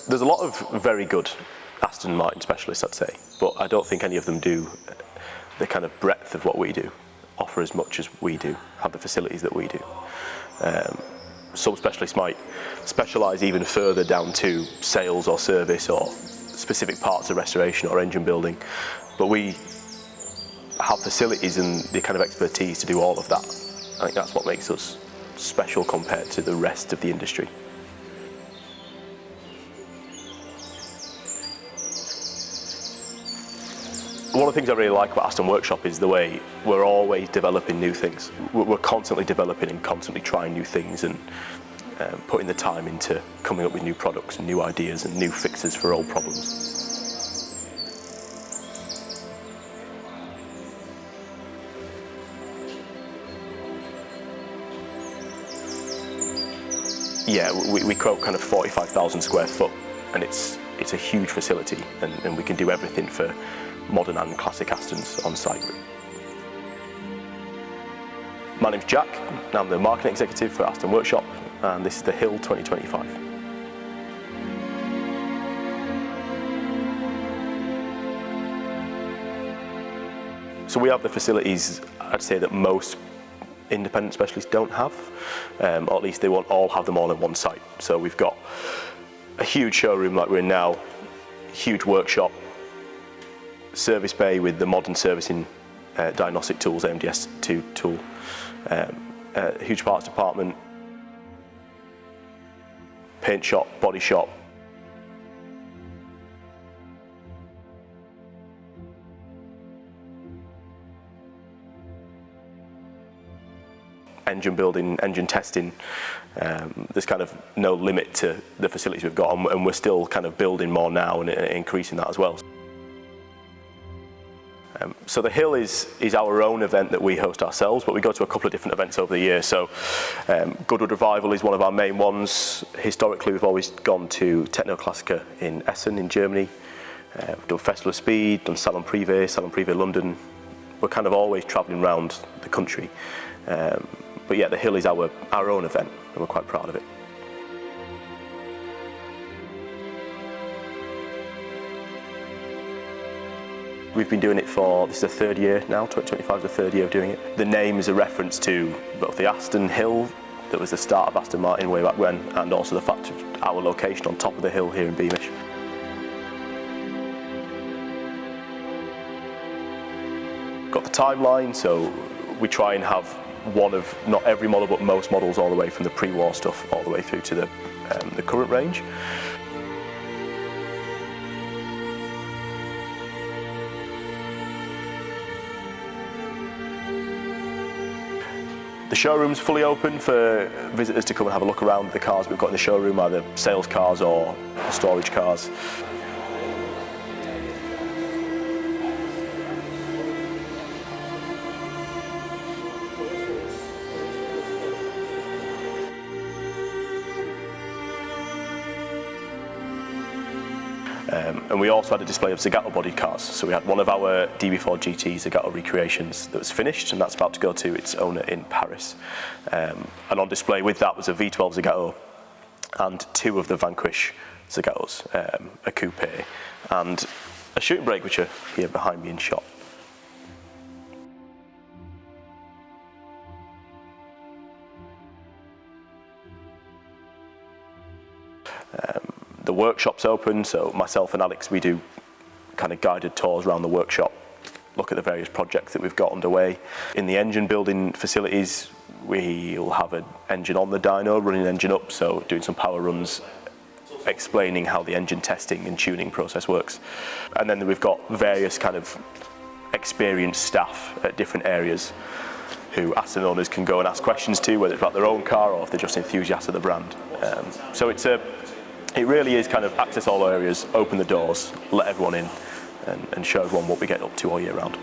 There's a lot of very good Aston Martin specialists, I'd say, but I don't think any of them do the kind of breadth of what we do, offer as much as we do, have the facilities that we do. Some specialists might specialise even further down to sales or service or specific parts of restoration or engine building, but we have facilities and the kind of expertise to do all of that. I think that's what makes us special compared to the rest of the industry. One of the things I really like about Aston Workshop is the way we're always developing new things. We're constantly developing and constantly trying new things and putting the time into coming up with new products and new ideas and new fixes for old problems. Yeah, we quote kind of 45,000 square foot, and it's a huge facility, and we can do everything for modern and classic Astons on site. My name's Jack, and I'm the marketing executive for Aston Workshop, and this is the Hill 2025. So we have the facilities, I'd say, that most independent specialists don't have, or at least they won't all have them all in one site. So we've got a huge showroom like we're in now, huge workshop, service bay with the modern servicing diagnostic tools, AMDS2 tool, huge parts department, paint shop, body shop, engine building, engine testing. There's kind of no limit to the facilities we've got, and we're still kind of building more now and increasing that as well. So the Hill is our own event that we host ourselves, but we go to a couple of different events over the year. So Goodwood Revival is one of our main ones. Historically, we've always gone to Techno-Classica in Essen in Germany. We've done Festival of Speed, done Salon Privé London. We're kind of always travelling around the country. But yeah, the Hill is our own event, and we're quite proud of it. We've been doing it for, this is the third year now, 2025 is the third year of doing it. The name is a reference to both the Aston Hill, that was the start of Aston Martin way back when, and also the fact of our location on top of the hill here in Beamish. Got the timeline, so we try and have one of, not every model, but most models all the way from the pre-war stuff all the way through to the current range. The showroom's fully open for visitors to come and have a look around the cars we've got in the showroom, either sales cars or storage cars. And we also had a display of Zagato body cars. So we had one of our DB4 GT Zagato recreations that was finished, and that's about to go to its owner in Paris. And on display with that was a V12 Zagato and two of the Vanquish Zagatos, a coupe and a shooting brake, which are here behind me in shot. The workshop's open, so myself and Alex, we do kind of guided tours around the workshop, look at the various projects that we've got underway. In the engine building facilities, we'll have an engine on the dyno, running an engine up, so doing some power runs, explaining how the engine testing and tuning process works. And then we've got various kind of experienced staff at different areas who Aston owners can go and ask questions to, whether it's about their own car or if they're just enthusiasts of the brand. So it really is kind of access all areas, open the doors, let everyone in, and show everyone what we get up to all year round.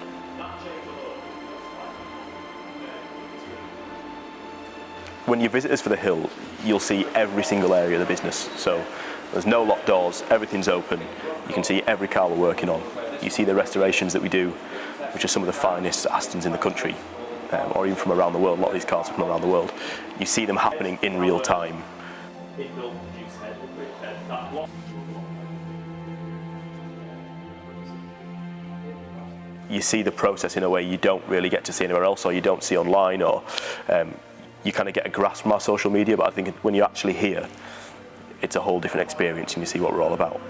When you visit us for the Hill, you'll see every single area of the business. So there's no locked doors, everything's open. You can see every car we're working on. You see the restorations that we do, which are some of the finest Astons in the country, or even from around the world. A lot of these cars are from around the world. You see them happening in real time. inbuilt juice head, that block. You see the process in a way you don't really get to see anywhere else, or you don't see online, or you kind of get a grasp from our social media, but I think when you're actually here, it's a whole different experience and you see what we're all about.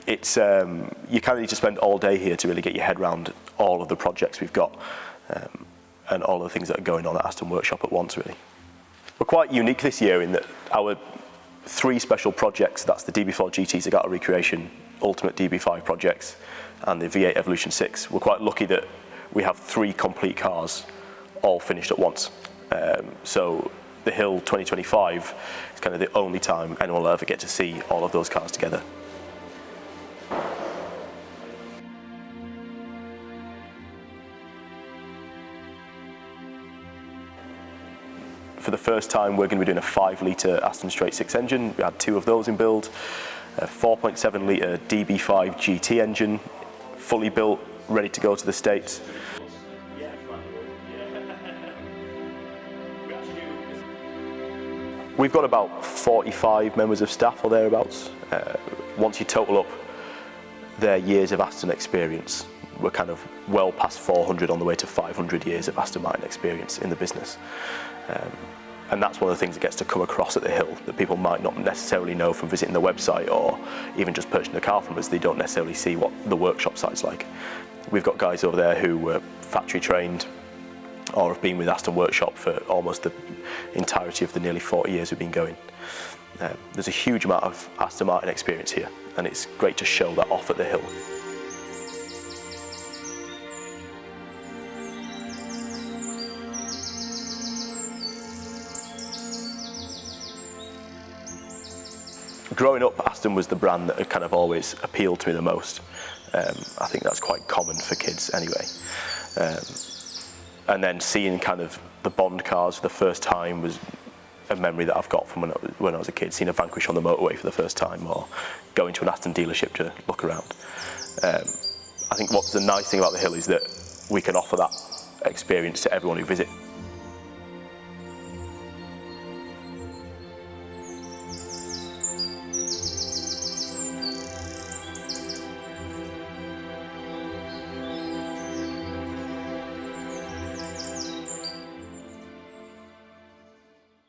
It's you kind of need to spend all day here to really get your head around all of the projects we've got and all of the things that are going on at Aston Workshop at once, really. We're quite unique this year in that our 3 special projects, that's the DB4 GT Zagato recreation, Ultimate DB5 projects, and the V8 Evolution 6. We're quite lucky that we have 3 complete cars all finished at once. So the Hill 2025 is kind of the only time anyone will ever get to see all of those cars together. For the first time, we're going to be doing a 5-litre Aston Straight 6 engine. We had 2 of those in build. A 4.7-litre DB5 GT engine, fully built, ready to go to the States. We've got about 45 members of staff or thereabouts. Once you total up their years of Aston experience, we're kind of well past 400 on the way to 500 years of Aston Martin experience in the business. And that's one of the things that gets to come across at the Hill that people might not necessarily know from visiting the website or even just purchasing a car from us. They don't necessarily see what the workshop site's like. We've got guys over there who were factory trained or have been with Aston Workshop for almost the entirety of the nearly 40 years we've been going. There's a huge amount of Aston Martin experience here, and it's great to show that off at the Hill. Growing up, Aston was the brand that had kind of always appealed to me the most. I think that's quite common for kids anyway. And then seeing kind of the Bond cars for the first time was a memory that I've got from when I was a kid, seeing a Vanquish on the motorway for the first time, or going to an Aston dealership to look around. I think what's the nice thing about the Hill is that we can offer that experience to everyone who visits.